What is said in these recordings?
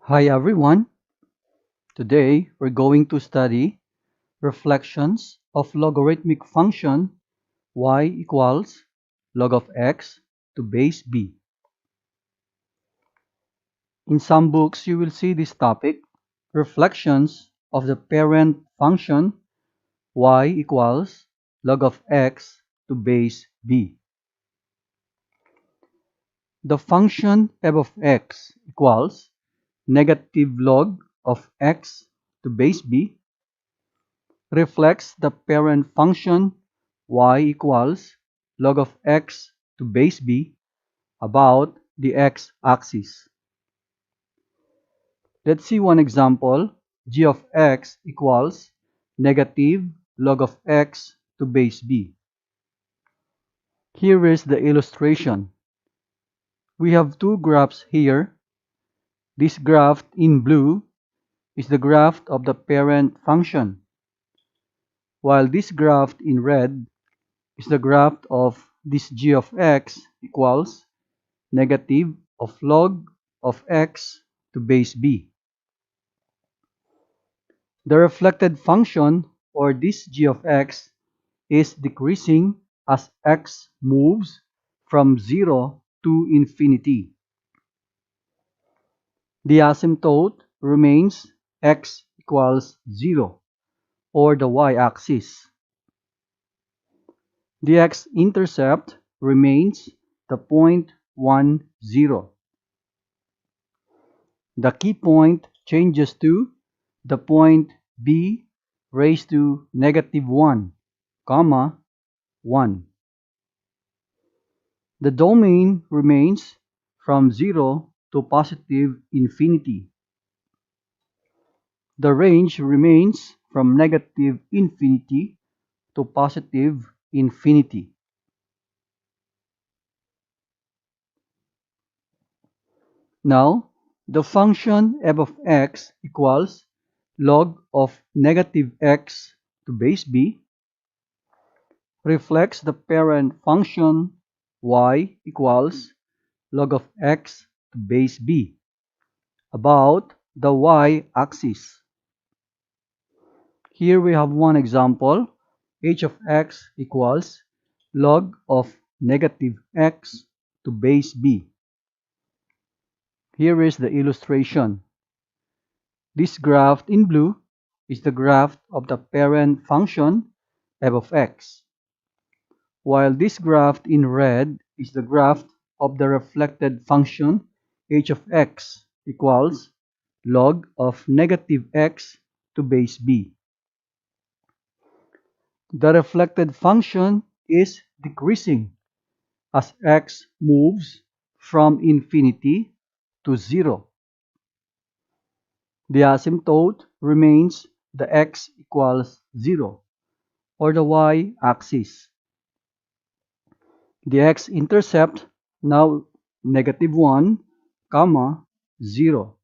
Hi everyone. Today we're going to study reflections of logarithmic function y equals log of x to base b. In some books you will see this topic, reflections of the parent function y equals log of x to base b. The function f of x equals negative log of x to base b reflects the parent function y equals log of x to base b about the x-axis. Let's see one example. G of x equals negative log of x to base b. Here is the illustration. We have two graphs here. This graph in blue is the graph of the parent function, while this graph in red is the graph of this g of x equals negative of log of x to base b. The reflected function for this g of x is decreasing as x moves from 0 to infinity. The asymptote remains x equals 0 or the y-axis. The x-intercept remains the point 1, 0. The key point changes to the point b raised to negative 1, comma 1. The domain remains from 0 to positive infinity. The range remains from negative infinity to positive infinity. Now, the function f of x equals log of negative x to base b reflects the parent function y equals log of x to base b about the y-axis. Here we have one example. H of x equals log of negative x to base b. Here is the illustration. This graph in blue is the graph of the parent function f of x, while this graph in red is the graph of the reflected function h of x equals log of negative x to base b. The reflected function is decreasing as x moves from infinity to 0. The asymptote remains the x equals 0 or the y-axis. The x-intercept now negative 1, comma 0.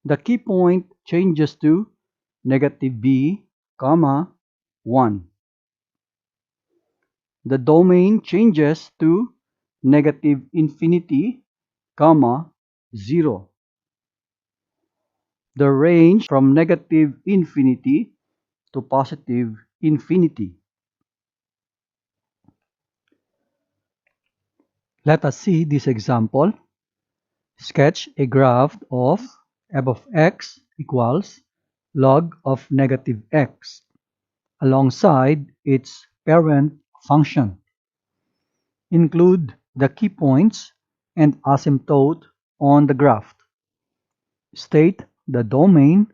The key point changes to negative b, comma 1. The domain changes to negative infinity, comma 0. The range from negative infinity to positive infinity. Let us see this example. Sketch a graph of f of x equals log of negative x alongside its parent function. Include the key points and asymptote on the graph. State the domain,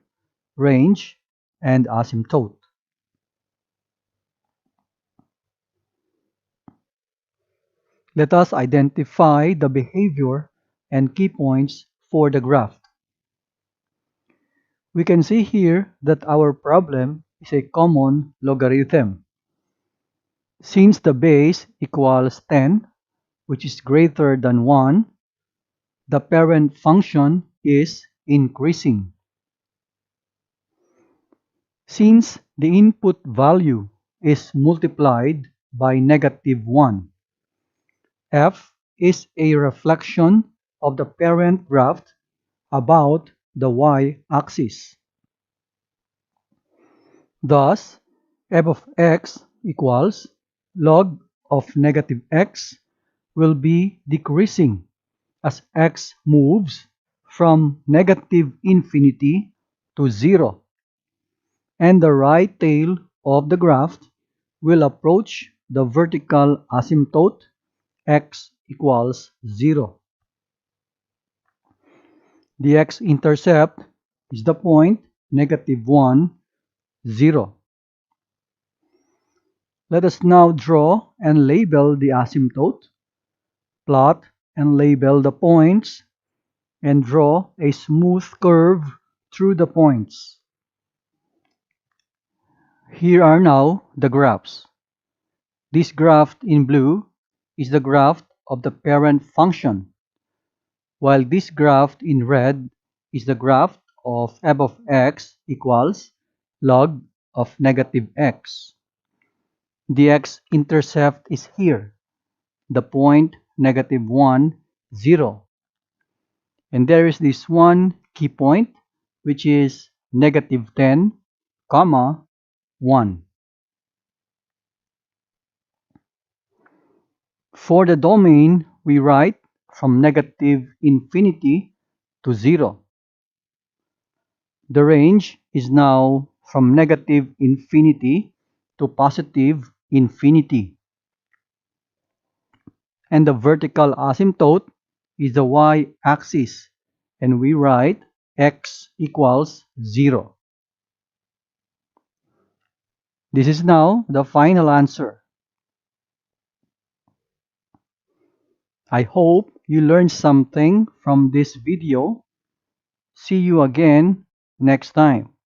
range, and asymptote. Let us identify the behavior and key points for the graph. We can see here that our problem is a common logarithm. Since the base equals 10, which is greater than 1, the parent function is increasing. Since the input value is multiplied by negative 1, f is a reflection of the parent graph about the y-axis. Thus, f of x equals log of negative x will be decreasing as x moves from negative infinity to 0, and the right tail of the graph will approach the vertical asymptote x equals 0. The x-intercept is the point -1, 0. Let us now draw and label the asymptote, plot and label the points, and draw a smooth curve through the points. Here are now the graphs. This graph in blue is the graph of the parent function, while this graph in red is the graph of f of x equals log of negative x. The x-intercept is here, the point -1, 0. And there is this one key point, which is -10, 1. For the domain, we write from negative infinity to 0. The range is now from negative infinity to positive infinity. And the vertical asymptote is the y-axis, and we write x equals 0. This is now the final answer. I hope you learned something from this video. See you again next time.